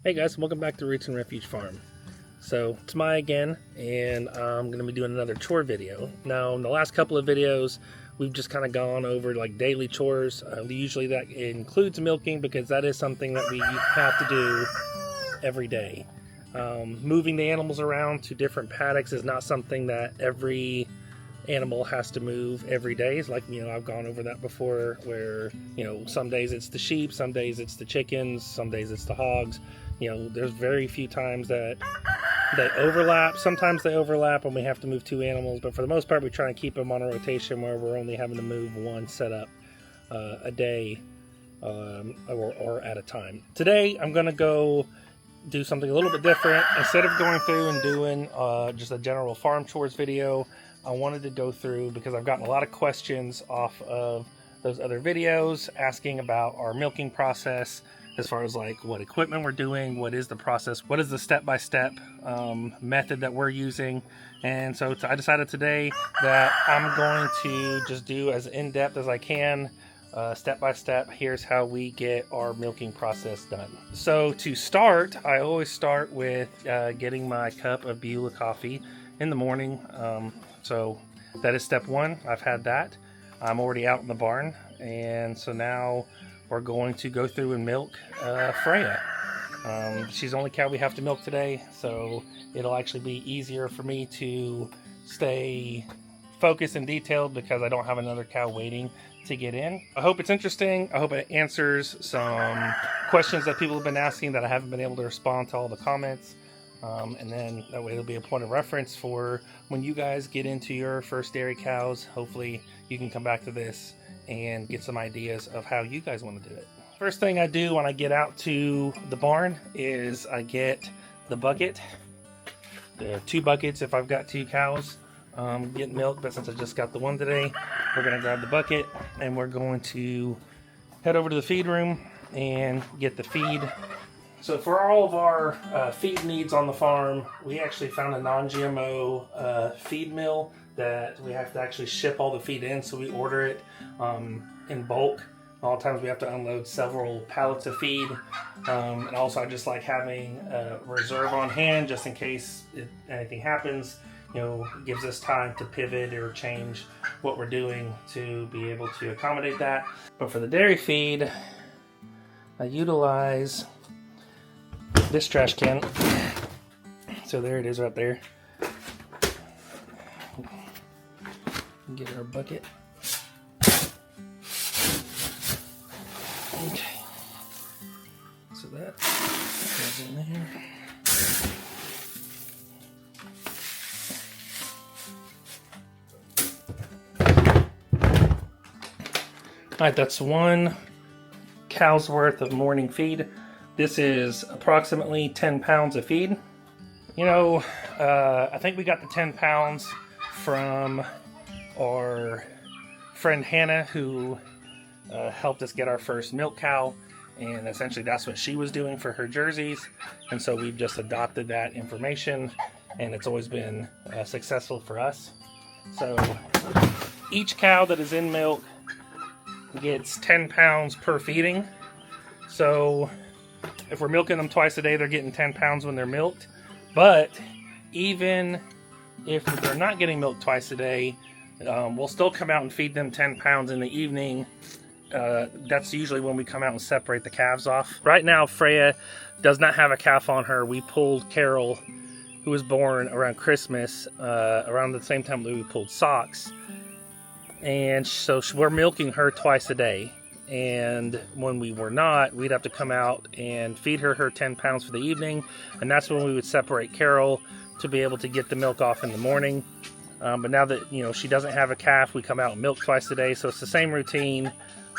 Hey guys, welcome back to Roots Refuge Farm. So it's Miah again, and I'm going to be doing another chore video. Now, in the last couple of videos, we've just kind of gone over like daily chores. Usually that includes milking because that is something that we have to do every day. Moving the animals around to different paddocks is not something that every animal has to move every day. It's like, I've gone over that before where, some days it's the sheep, some days it's the chickens, some days it's the hogs. There's very few times that they overlap. Sometimes they overlap and we have to move two animals, but for the most part we try and keep them on a rotation where we're only having to move one setup a day or at a time. Today I'm going to go do something a little bit different. Instead of going through and doing just a general farm chores video, I wanted to go through because I've gotten a lot of questions off of those other videos asking about our milking process, as far as like what equipment we're doing, what is the process, what is the step-by-step method that we're using. And so I decided today that I'm going to just do as in-depth as I can, step-by-step. Here's how we get our milking process done. So to start, I always start with getting my cup of Beulah coffee in the morning. So that is step one. I've had that. I'm already out in the barn, and so now we're going to go through and milk Freya. She's the only cow we have to milk today, so it'll actually be easier for me to stay focused and detailed because I don't have another cow waiting to get in. I hope it's interesting. I hope it answers some questions that people have been asking that I haven't been able to respond to all the comments. And then that way it'll be a point of reference for when you guys get into your first dairy cows. Hopefully you can come back to this and get some ideas of how you guys want to do it. First thing I do when I get out to the barn is I get the bucket. There are 2 buckets if I've got 2 cows getting milk, but since I just got the one today, we're going to grab the bucket and we're going to head over to the feed room and get the feed. So for all of our feed needs on the farm, we actually found a non-GMO feed mill that we have to actually ship all the feed in, so we order it in bulk. A lot of times we have to unload several pallets of feed, and also I just like having a reserve on hand just in case anything happens. It gives us time to pivot or change what we're doing to be able to accommodate that. But for the dairy feed, I utilize this trash can. So there it is right there. Get our bucket. Okay. So that goes in there. Alright, that's 1 cow's worth of morning feed. This is approximately 10 pounds of feed. I think we got the 10 pounds from our friend Hannah, who helped us get our first milk cow, and essentially that's what she was doing for her jerseys, and so we've just adopted that information, and it's always been successful for us. So each cow that is in milk gets 10 pounds per feeding. So if we're milking them twice a day, they're getting 10 pounds when they're milked. But even if they're not getting milked twice a day, we'll still come out and feed them 10 pounds in the evening. That's usually when we come out and separate the calves off. Right now, Freya does not have a calf on her. We pulled Carol, who was born around Christmas, around the same time that we pulled Socks. And so we're milking her twice a day. And when we were not, we'd have to come out and feed her 10 pounds for the evening. And that's when we would separate Carol to be able to get the milk off in the morning. But now that, she doesn't have a calf, we come out and milk twice a day. So it's the same routine.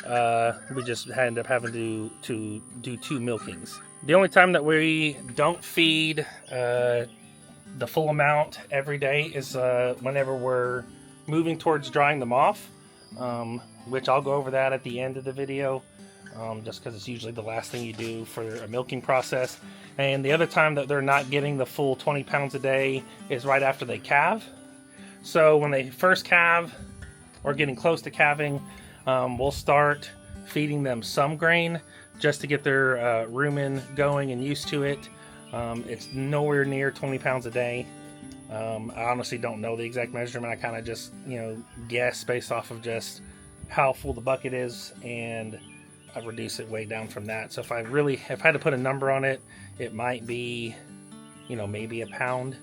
We just end up having to do 2 milkings. The only time that we don't feed the full amount every day is whenever we're moving towards drying them off, which I'll go over that at the end of the video, just because it's usually the last thing you do for a milking process. And the other time that they're not getting the full 20 pounds a day is right after they calve. So when they first calve or getting close to calving, we'll start feeding them some grain just to get their rumen going and used to it. It's nowhere near 20 pounds a day. I honestly don't know the exact measurement. I kind of just, guess based off of just how full the bucket is, and I reduce it way down from that. So if I had to put a number on it, it might be, maybe a pound.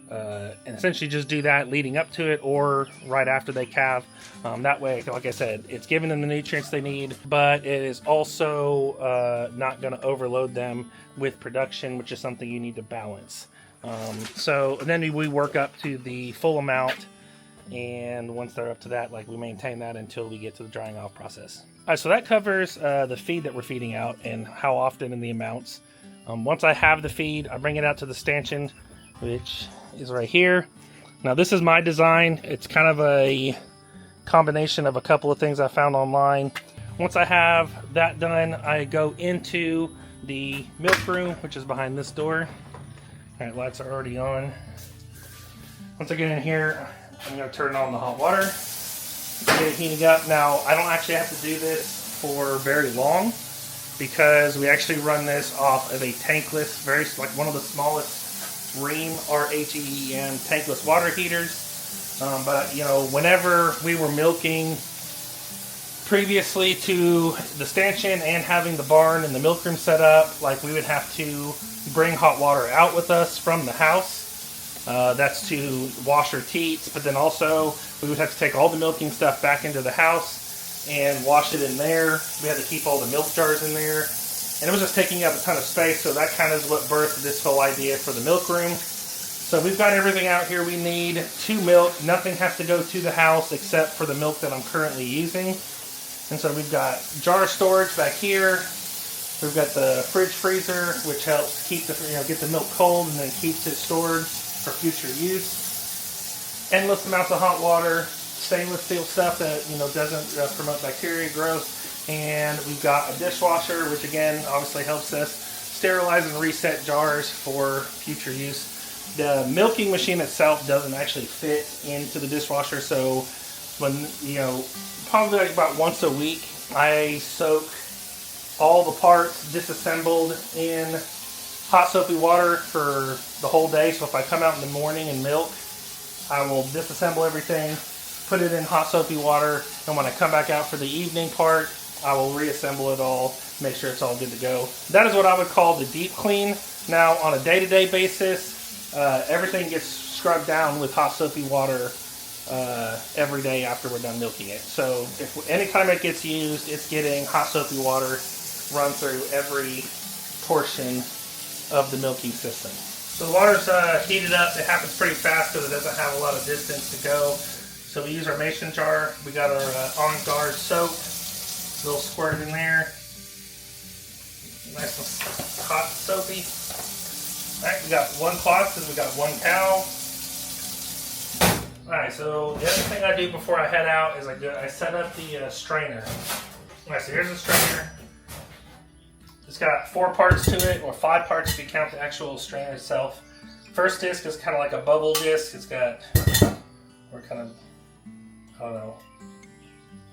And essentially just do that leading up to it or right after they calve. That way, like I said, it's giving them the nutrients they need, but it is also not going to overload them with production, which is something you need to balance. So then we work up to the full amount, and once they're up to that, we maintain that until we get to the drying off process. All right, so that covers the feed that we're feeding out and how often and the amounts. Once I have the feed, I bring it out to the stanchion, which is right here. Now this is my design. It's kind of a combination of a couple of things I found online. Once I have that done, I go into the milk room, which is behind this door. All right, lights are already on. Once I get in here, I'm going to turn on the hot water, get it heating up. Now, I don't actually have to do this for very long because we actually run this off of a tankless, one of the smallest Ream, R-H-E-E-M, tankless water heaters. But whenever we were milking previously to the stanchion and having the barn and the milk room set up, we would have to bring hot water out with us from the house. That's to wash our teats, but then also we would have to take all the milking stuff back into the house and wash it in there. We had to keep all the milk jars in there. And it was just taking up a ton of space, so that kind of is what birthed this whole idea for the milk room. So we've got everything out here we need to milk. Nothing has to go to the house except for the milk that I'm currently using. And so we've got jar storage back here. We've got the fridge freezer, which helps keep get the milk cold and then keeps it stored for future use. Endless amounts of hot water, stainless steel stuff that doesn't promote bacteria growth. And we've got a dishwasher, which again obviously helps us sterilize and reset jars for future use. The milking machine itself doesn't actually fit into the dishwasher, so when probably about once a week, I soak all the parts disassembled in hot soapy water for the whole day. So if I come out in the morning and milk, I will disassemble everything, put it in hot soapy water, and when I come back out for the evening part, I will reassemble it all, make sure it's all good to go. That is what I would call the deep clean. Now, on a day-to-day basis, everything gets scrubbed down with hot soapy water every day after we're done milking it. So if anytime it gets used, it's getting hot soapy water run through every portion of the milking system. So the water's heated up. It happens pretty fast because it doesn't have a lot of distance to go. So we use our mason jar. We got our On Guard soap. Little squirt in there. Nice and hot and soapy. Alright, we got one cloth because we got one cow. Alright, so the other thing I do before I head out is I set up the strainer. Alright, so here's the strainer. It's got 4 parts to it, or 5 parts if you count the actual strainer itself. First disc is kind of like a bubble disc. It's got,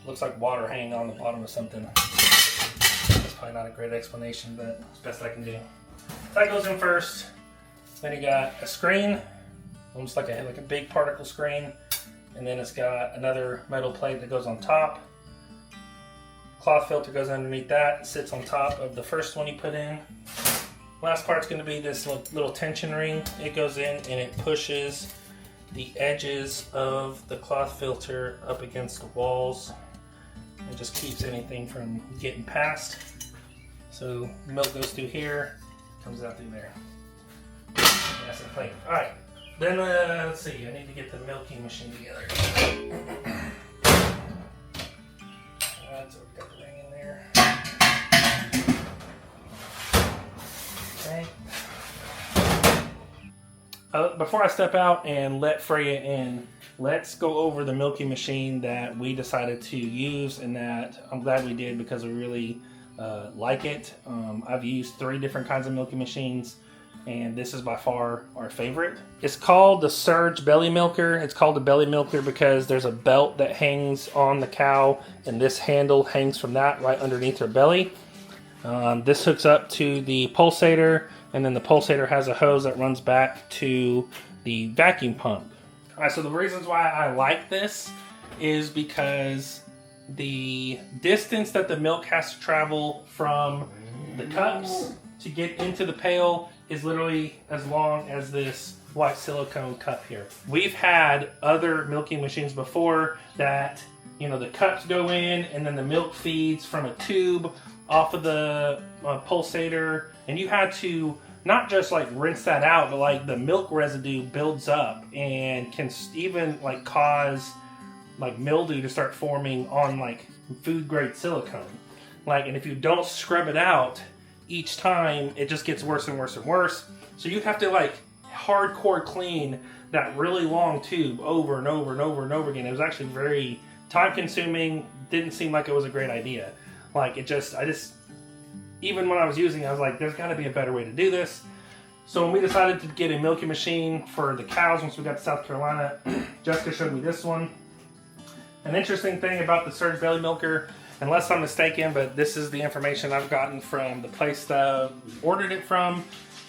looks like water hanging on the bottom of something. That's probably not a great explanation, but it's the best I can do. That goes in first. Then you got a screen, almost like a big particle screen, and then it's got another metal plate that goes on top. Cloth filter goes underneath that and sits on top of the first one you put in. Last part's going to be this little tension ring. It goes in and it pushes the edges of the cloth filter up against the walls. It just keeps anything from getting past. So the milk goes through here, comes out through there. That's the plate. Alright, then let's see, I need to get the milking machine together. That's what we got the ring in there. Okay. Before I step out and let Freya in, let's go over the milking machine that we decided to use, and that I'm glad we did because we really like it. I've used 3 different kinds of milking machines, and this is by far our favorite. It's called the Surge Belly Milker. It's called a belly milker because there's a belt that hangs on the cow, and this handle hangs from that right underneath her belly. This hooks up to the pulsator, and then the pulsator has a hose that runs back to the vacuum pump. All right, so the reasons why I like this is because the distance that the milk has to travel from the cups to get into the pail is literally as long as this white silicone cup here. We've had other milking machines before that, you know, the cups go in and then the milk feeds from a tube off of the pulsator, and you had to not just like rinse that out, but like the milk residue builds up and can even like cause like mildew to start forming on like food grade silicone. Like, and if you don't scrub it out each time, it just gets worse and worse and worse. So you have to like hardcore clean that really long tube over and over and over and over again. It was actually very time consuming. Didn't seem like it was a great idea. Like I just, even when I was using it, I was like, there's gotta be a better way to do this. So when we decided to get a milking machine for the cows, once we got to South Carolina, Jessica showed me this one. An interesting thing about the Surge Belly Milker, unless I'm mistaken, but this is the information I've gotten from the place that we ordered it from,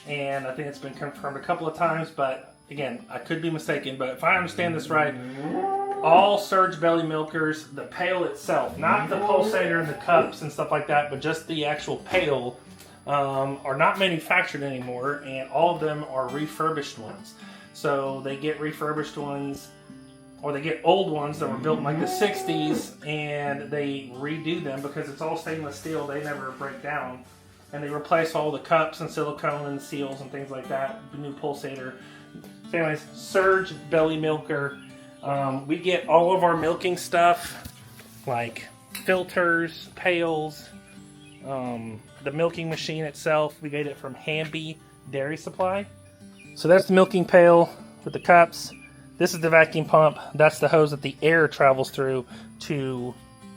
and I think it's been confirmed a couple of times, but again, I could be mistaken, but if I understand this right, all Surge Belly Milkers, the pail itself, not the pulsator and the cups and stuff like that, but just the actual pail, are not manufactured anymore, and all of them are refurbished ones. So they get refurbished ones, or they get old ones that were built in like the 60s, and they redo them because it's all stainless steel. They never break down. And they replace all the cups and silicone and seals and things like that. The new pulsator. So anyways, Surge Belly Milker. We get all of our milking stuff, like filters, pails, the milking machine itself. We get it from Hamby Dairy Supply. So that's the milking pail with the cups. This is the vacuum pump. That's the hose that the air travels through to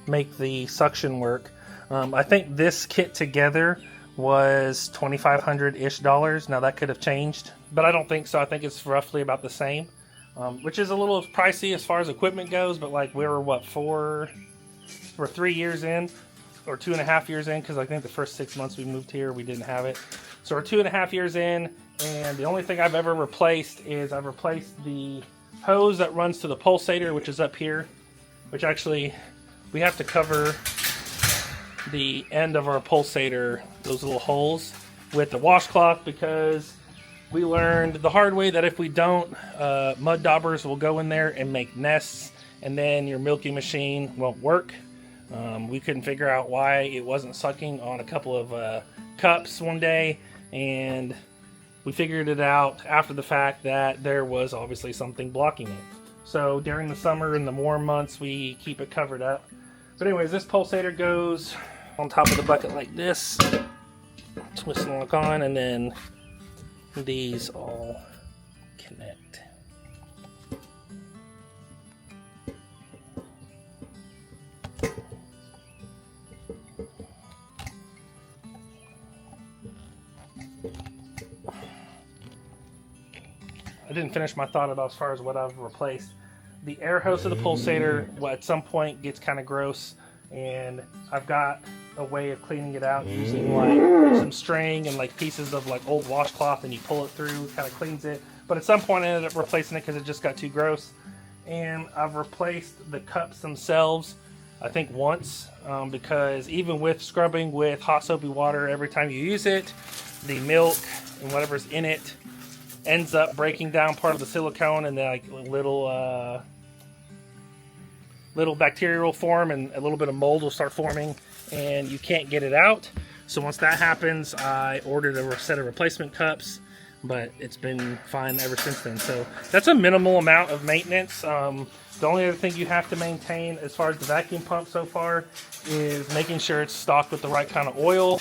make the suction work. I think this kit together was $2,500-ish. Now that could have changed, but I don't think so. I think it's roughly about the same, which is a little pricey as far as equipment goes, but like we were, what, 3 years in, or 2.5 years in, because I think the first 6 months we moved here, we didn't have it. So we're 2.5 years in, and the only thing I've ever replaced is I've replaced the hose that runs to the pulsator, which is up here, which actually we have to cover the end of our pulsator, those little holes, with the washcloth, because we learned the hard way that if we don't, mud daubers will go in there and make nests, and then your milking machine won't work. We couldn't figure out why it wasn't sucking on a couple of cups one day, and we figured it out after the fact that there was obviously something blocking it. So during the summer and the warm months, we keep it covered up. But anyways, this pulsator goes on top of the bucket like this, twist and lock on, and then these all connect. I didn't finish my thought about as far as what I've replaced. The air hose of the pulsator, at some point gets kind of gross, and I've got a way of cleaning it out using like some string and like pieces of like old washcloth, and you pull it through, kind of cleans it. But at some point I ended up replacing it because it just got too gross. And I've replaced the cups themselves, I think once, because even with scrubbing with hot soapy water, every time you use it, the milk and whatever's in it ends up breaking down part of the silicone, and then like little bacteria will form, and a little bit of mold will start forming, and you can't get it out. So once that happens, I ordered a set of replacement cups, but it's been fine ever since then. So that's a minimal amount of maintenance. The only other thing you have to maintain as far as the vacuum pump so far is making sure it's stocked with the right kind of oil.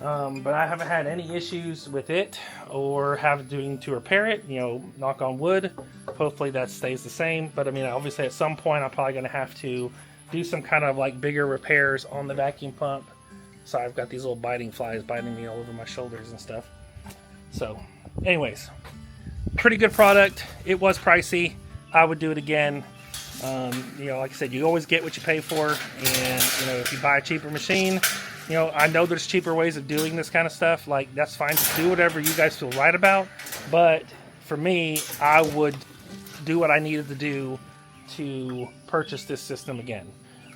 But I haven't had any issues with it or having to repair it, you know, knock on wood. Hopefully that stays the same. But I mean, obviously at some point I'm probably going to have to do some kind of like bigger repairs on the vacuum pump. So I've got these little biting flies biting me all over my shoulders and stuff. So anyways, pretty good product. It was pricey. I would do it again. You know, like I said, you always get what you pay for. And, you know, if you buy a cheaper machine, You know, I know there's cheaper ways of doing this kind of stuff. Like, that's fine. Just do whatever you guys feel right about. But for me, I would do what I needed to do to purchase this system again.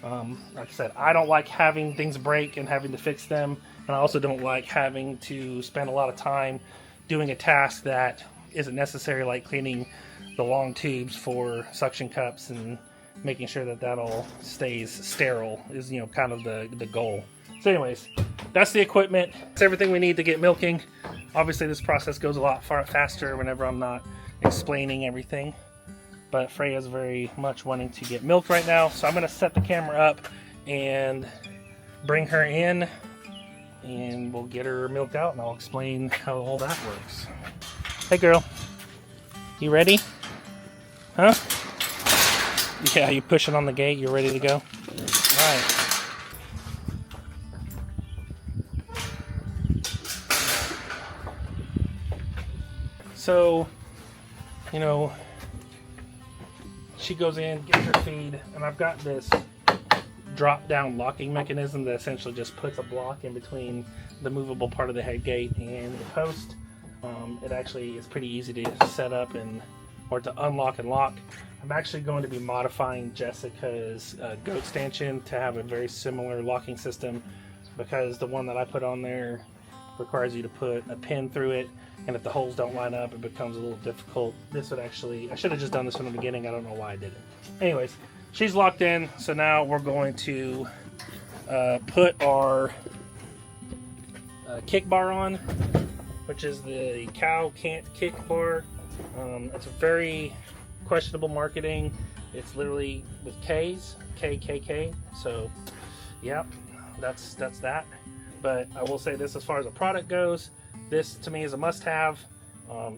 Like I said, I don't like having things break and having to fix them. And I also don't like having to spend a lot of time doing a task that isn't necessary, like cleaning the long tubes for suction cups and making sure that that all stays sterile is, you know, kind of the goal. So anyways, that's the equipment. It's everything we need to get milking. Obviously this process goes a lot faster whenever I'm not explaining everything. But Freya's very much wanting to get milked right now. So I'm going to set the camera up and bring her in. And we'll get her milked out and I'll explain how all that works. Hey girl, you ready? Huh? Yeah, you pushing on the gate, you're ready to go? Alright. So, you know, she goes in, gets her feed, and I've got this drop-down locking mechanism that essentially just puts a block in between the movable part of the head gate and the post. It actually is pretty easy to set up or to unlock and lock. I'm actually going to be modifying Jessica's goat stanchion to have a very similar locking system, because the one that I put on there requires you to put a pin through it, and if the holes don't line up, it becomes a little difficult. This would actually, I should have just done this from the beginning. I don't know why I did it. Anyways, she's locked in, so now we're going to put our kick bar on, which is the cow can't kick bar. It's a very questionable marketing. It's literally with K's, KKK. So, yeah, that's that. But I will say this, as far as a product goes, this to me is a must-have.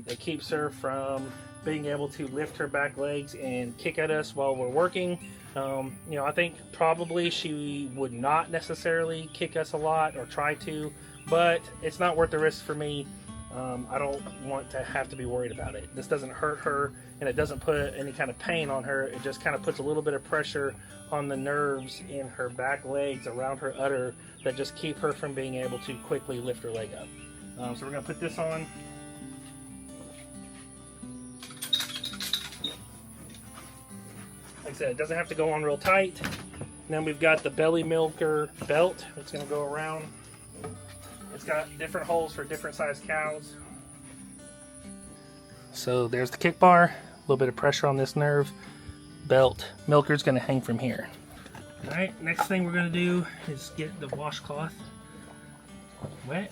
It keeps her from being able to lift her back legs and kick at us while we're working. You know, I think probably she would not necessarily kick us a lot or try to, but it's not worth the risk for me. I don't want to have to be worried about it. This doesn't hurt her, and it doesn't put any kind of pain on her. It just kind of puts a little bit of pressure on the nerves in her back legs around her udder that just keep her from being able to quickly lift her leg up. So we're going to put this on. Like I said, it doesn't have to go on real tight. And then we've got the belly milker belt that's going to go around. It's got different holes for different size cows. So there's the kick bar, a little bit of pressure on this nerve. Belt, milker's going to hang from here. Alright, next thing we're going to do is get the washcloth wet.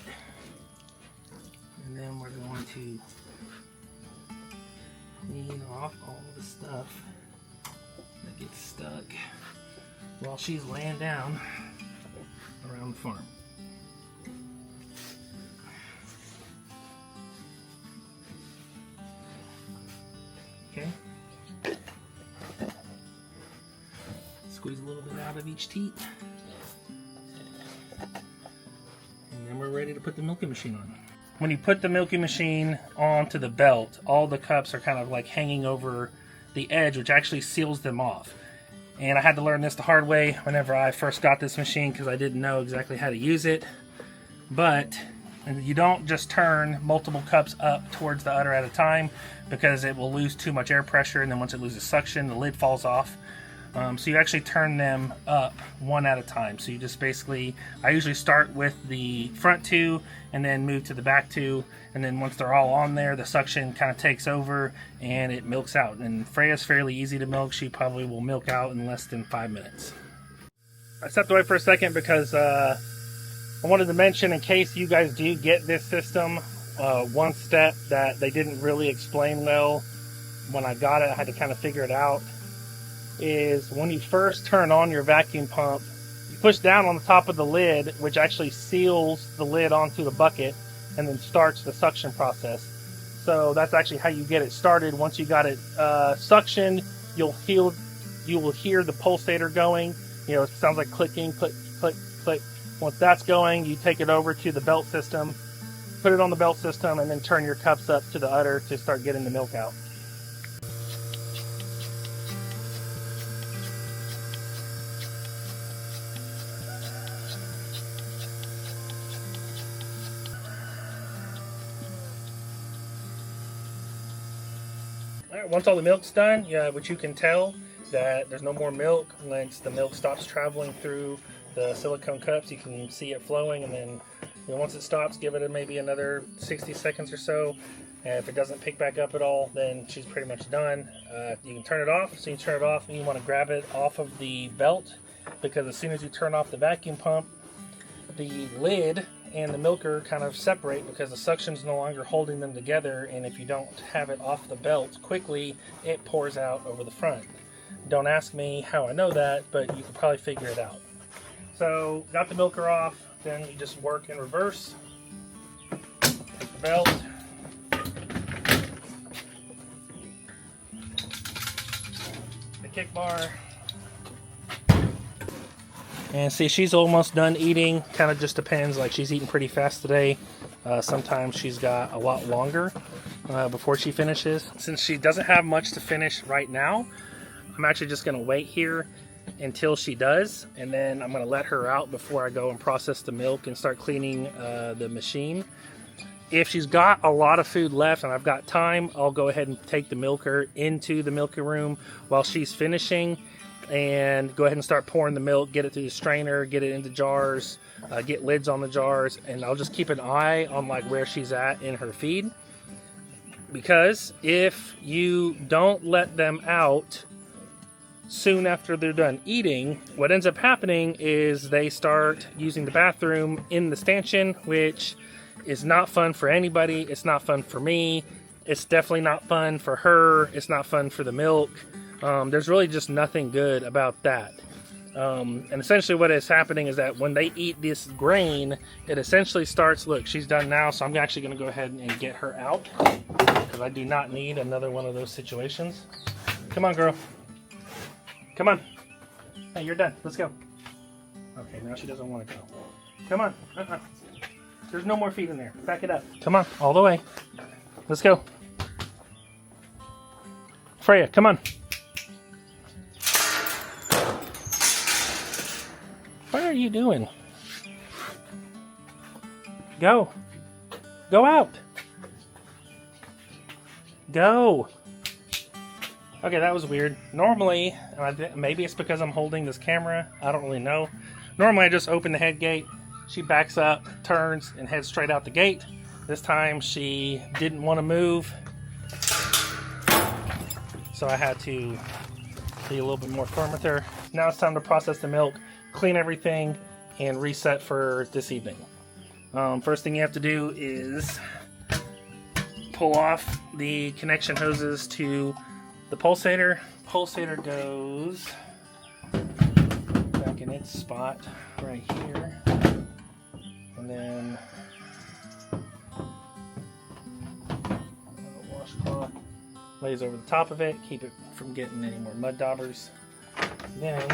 And then we're going to clean off all the stuff that gets stuck while she's laying down around the farm. Okay. Squeeze a little bit out of each teat. And then we're ready to put the milking machine on. When you put the milking machine onto the belt, all the cups are kind of like hanging over the edge, which actually seals them off. And I had to learn this the hard way whenever I first got this machine, because I didn't know exactly how to use it. But you don't just turn multiple cups up towards the udder at a time, because it will lose too much air pressure, and then once it loses suction, the lid falls off. So you actually turn them up one at a time. So you just basically, I usually start with the front two and then move to the back two, and then once they're all on there, the suction kind of takes over and it milks out. And Freya's fairly easy to milk. She probably will milk out in less than 5 minutes. I stepped away for a second because I wanted to mention, in case you guys do get this system, one step that they didn't really explain well when I got it, I had to kind of figure it out, is when you first turn on your vacuum pump, you push down on the top of the lid, which actually seals the lid onto the bucket and then starts the suction process. So that's actually how you get it started. Once you got it suctioned, you will hear the pulsator going. You know, it sounds like clicking, click, click, click. Once that's going, you take it over to the belt system, put it on the belt system, and then turn your cups up to the udder to start getting the milk out. All right, once all the milk's done, which you can tell that there's no more milk once the milk stops traveling through the silicone cups. You can see it flowing, and then once it stops, give it maybe another 60 seconds or so. And if it doesn't pick back up at all, then she's pretty much done. You can turn it off. So you turn it off, and you want to grab it off of the belt, because as soon as you turn off the vacuum pump, the lid and the milker kind of separate because the suction's no longer holding them together, and if you don't have it off the belt quickly, it pours out over the front. Don't ask me how I know that, but you can probably figure it out. So, got the milker off, then you just work in reverse. Take the belt. The kick bar. And see, she's almost done eating. Kind of just depends. Like, she's eating pretty fast today. Sometimes she's got a lot longer before she finishes. Since she doesn't have much to finish right now, I'm actually just going to wait here until she does. And then I'm going to let her out before I go and process the milk and start cleaning the machine. If she's got a lot of food left and I've got time, I'll go ahead and take the milker into the milking room while she's finishing, and go ahead and start pouring the milk, get it through the strainer, get it into jars, get lids on the jars, and I'll just keep an eye on like where she's at in her feed. Because if you don't let them out soon after they're done eating, what ends up happening is they start using the bathroom in the stanchion, which is not fun for anybody. It's not fun for me. It's definitely not fun for her. It's not fun for the milk. There's really just nothing good about that. And essentially what is happening is that when they eat this grain, it essentially starts, look, she's done now, so I'm actually going to go ahead and get her out, because I do not need another one of those situations. Come on, girl. Come on. Hey, you're done. Let's go. Okay, now she doesn't want to go. Come on. There's no more feed in there. Back it up. Come on, all the way. Let's go. Freya, come on. What are you doing? Go. Go out. Go. Okay, that was weird. Normally, maybe it's because I'm holding this camera. I don't really know. Normally, I just open the head gate. She backs up, turns, and heads straight out the gate. This time, she didn't want to move. So I had to be a little bit more firm with her. Now it's time to process the milk, clean everything, and reset for this evening. First thing you have to do is pull off the connection hoses to the pulsator. Pulsator goes back in its spot right here. And then a washcloth lays over the top of it, keep it from getting any more mud daubers. Then,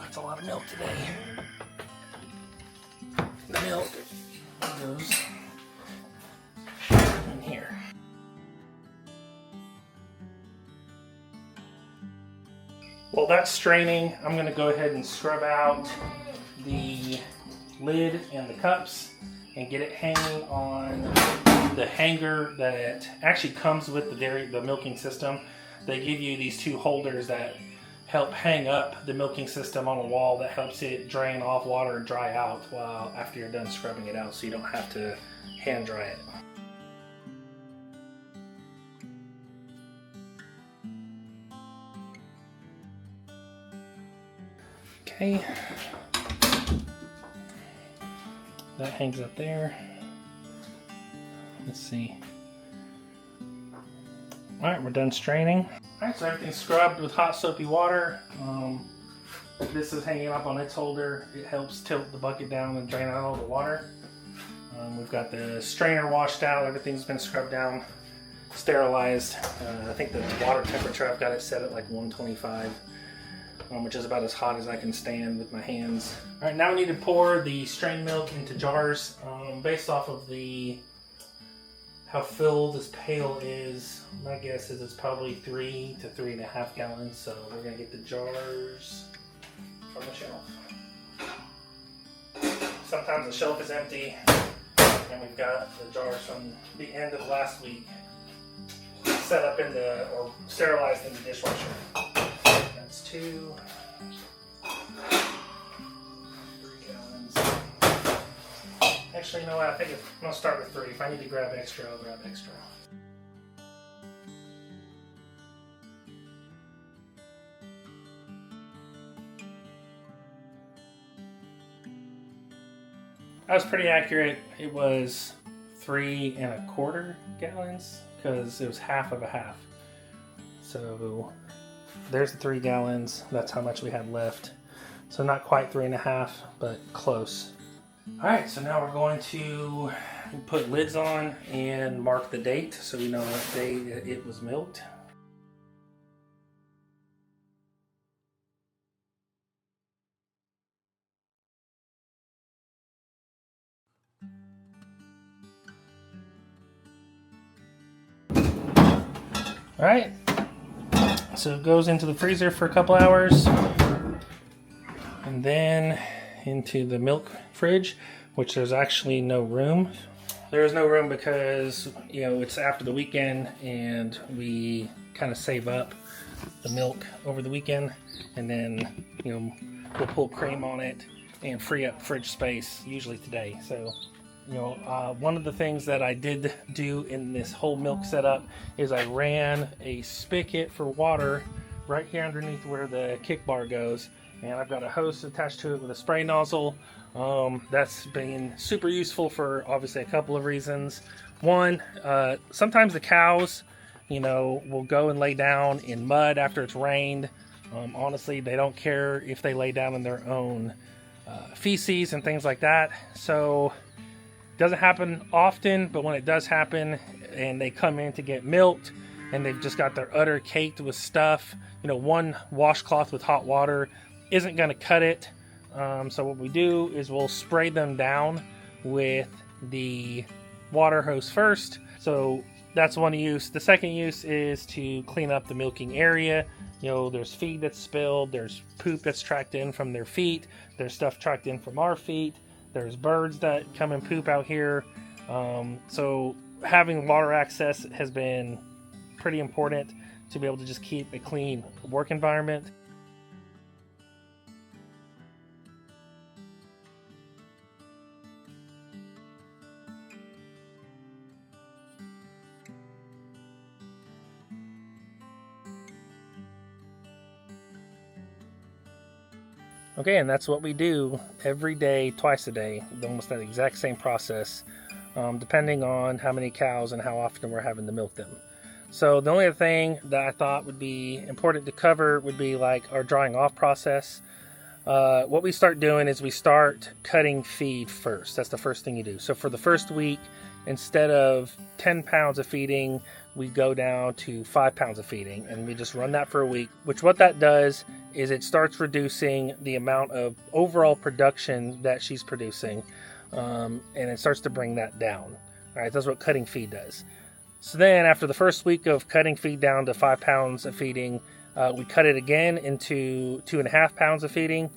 that's a lot of milk today. The milk goes in here. While that's straining, I'm going to go ahead and scrub out the lid and the cups and get it hanging on the hanger that it actually comes with the milking system. They give you these two holders that help hang up the milking system on a wall that helps it drain off water and dry out after you're done scrubbing it out, so you don't have to hand dry it. Okay, that hangs up there. Let's see. Alright, we're done straining. Alright, so everything's scrubbed with hot soapy water. This is hanging up on its holder. It helps tilt the bucket down and drain out all the water. We've got the strainer washed out. Everything's been scrubbed down, sterilized. I think the water temperature, I've got it set at like 125. Which is about as hot as I can stand with my hands. Alright, now we need to pour the strained milk into jars. Based off of how filled this pail is, my guess is it's probably 3 to 3.5 gallons. So we're going to get the jars from the shelf. Sometimes the shelf is empty, and we've got the jars from the end of last week. set up in the, or sterilized in the dishwasher. That's 2, 3 gallons. Actually, you know what? I think I'm gonna start with 3. If I need to grab extra, I'll grab extra. I was pretty accurate. It was 3 1/4 gallons because it was half of a half. So there's the 3 gallons. That's how much we had left. So not quite 3 1/2, but close. All right, so now we're going to put lids on and mark the date so we know what day it was milked. All right, so it goes into the freezer for a couple hours and then into the milk fridge, which there's actually no room. There is no room because, you know, it's after the weekend and we kind of save up the milk over the weekend, and then, you know, we'll pull cream on it and free up fridge space usually today. So, you know, one of the things that I did do in this whole milk setup is I ran a spigot for water right here underneath where the kick bar goes, and I've got a hose attached to it with a spray nozzle. That's been super useful for obviously a couple of reasons. One, sometimes the cows, you know, will go and lay down in mud after it's rained. Honestly, they don't care if they lay down in their own feces and things like that. So doesn't happen often, but when it does happen and they come in to get milked and they've just got their udder caked with stuff, you know, one washcloth with hot water isn't going to cut it. So what we do is we'll spray them down with the water hose first. So that's one use. The second use is to clean up the milking area. You know, there's feed that's spilled, there's poop that's tracked in from their feet, there's stuff tracked in from our feet. There's birds that come and poop out here. So having water access has been pretty important to be able to just keep a clean work environment. Okay, and that's what we do every day, twice a day, almost that exact same process, depending on how many cows and how often we're having to milk them. So the only other thing that I thought would be important to cover would be like our drying off process. What we start doing is we start cutting feed first. That's the first thing you do. So for the first week, instead of 10 pounds of feeding, we go down to 5 pounds of feeding, and we just run that for a week, which what that does is it starts reducing the amount of overall production that she's producing, and it starts to bring that down. All right, that's what cutting feed does. So then after the first week of cutting feed down to 5 pounds of feeding, we cut it again into 2.5 pounds of feeding,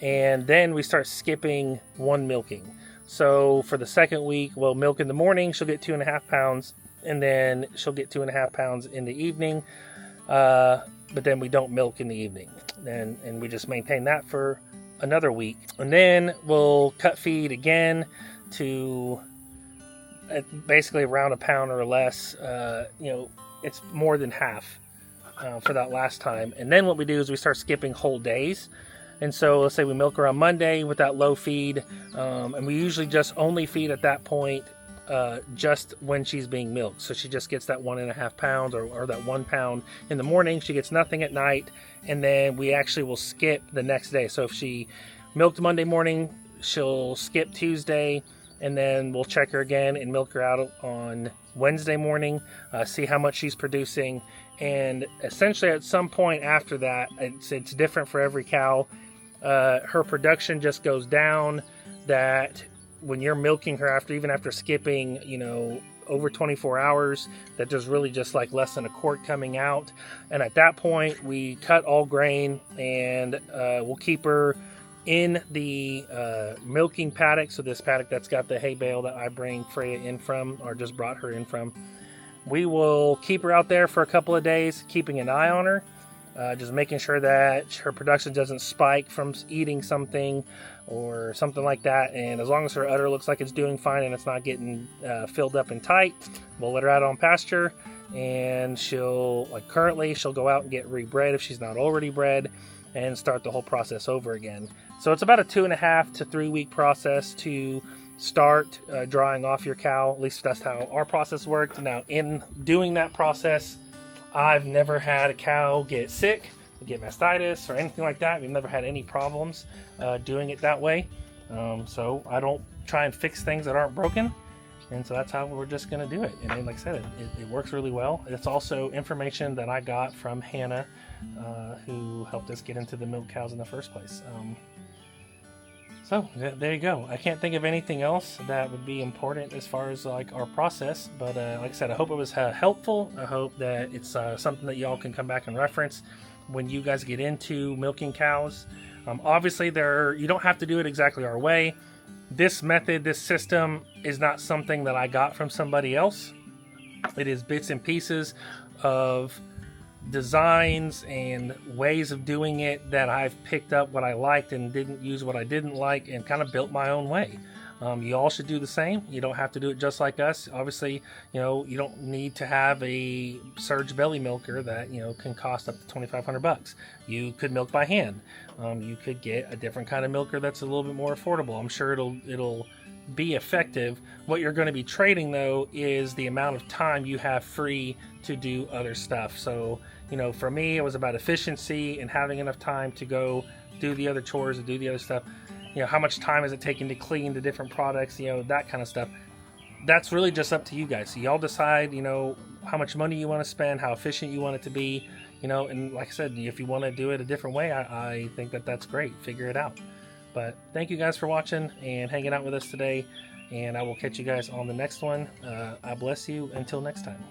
and then we start skipping one milking. So for the second week, we'll milk in the morning, she'll get 2.5 pounds, and then she'll get 2.5 pounds in the evening, but then we don't milk in the evening. And we just maintain that for another week. And then we'll cut feed again to basically around a pound or less. You know, it's more than half for that last time. And then what we do is we start skipping whole days. And so let's say we milk her on Monday with that low feed, and we usually just only feed at that point just when she's being milked. So she just gets that 1.5 pounds or that 1 pound in the morning. She gets nothing at night, and then we actually will skip the next day. So if she milked Monday morning, she'll skip Tuesday, and then we'll check her again and milk her out on Wednesday morning, see how much she's producing. And essentially at some point after that, it's different for every cow. Her production just goes down, that when you're milking her even after skipping, you know, over 24 hours, that there's really just like less than a quart coming out. And at that point, we cut all grain, and we'll keep her in the milking paddock. So this paddock that's got the hay bale that I bring Freya in from, or just brought her in from. we will keep her out there for a couple of days, keeping an eye on her, just making sure that her production doesn't spike from eating something or something like that. And as long as her udder looks like it's doing fine and it's not getting filled up and tight, we'll let her out on pasture. And she'll, like currently, she'll go out and get rebred if she's not already bred, and start the whole process over again. So it's about a 2.5 to 3 week process to start drying off your cow. At least that's how our process worked. Now, in doing that process, I've never had a cow get sick, get mastitis, or anything like that. We've never had any problems doing it that way. So I don't try and fix things that aren't broken. And so that's how we're just going to do it. And then, like I said, it works really well. It's also information that I got from Hannah, who helped us get into the milk cows in the first place. So there you go. I can't think of anything else that would be important as far as like our process. But like I said, I hope it was helpful. I hope that it's something that y'all can come back and reference when you guys get into milking cows. Obviously, you don't have to do it exactly our way. This method, this system is not something that I got from somebody else. It is bits and pieces of designs and ways of doing it that I've picked up what I liked and didn't use what I didn't like, and kind of built my own way. You all should do the same. You don't have to do it just like us. Obviously, you don't need to have a surge belly milker that, can cost up to $2,500. You could milk by hand. You could get a different kind of milker that's a little bit more affordable. I'm sure it'll be effective. What you're going to be trading, though, is the amount of time you have free to do other stuff. So, for me, it was about efficiency and having enough time to go do the other chores and do the other stuff. How much time is it taking to clean the different products, that kind of stuff. That's really just up to you guys. So y'all decide, how much money you want to spend, how efficient you want it to be, and like I said, if you want to do it a different way, I think that's great. Figure it out. But thank you guys for watching and hanging out with us today, and I will catch you guys on the next one. I bless you. Until next time.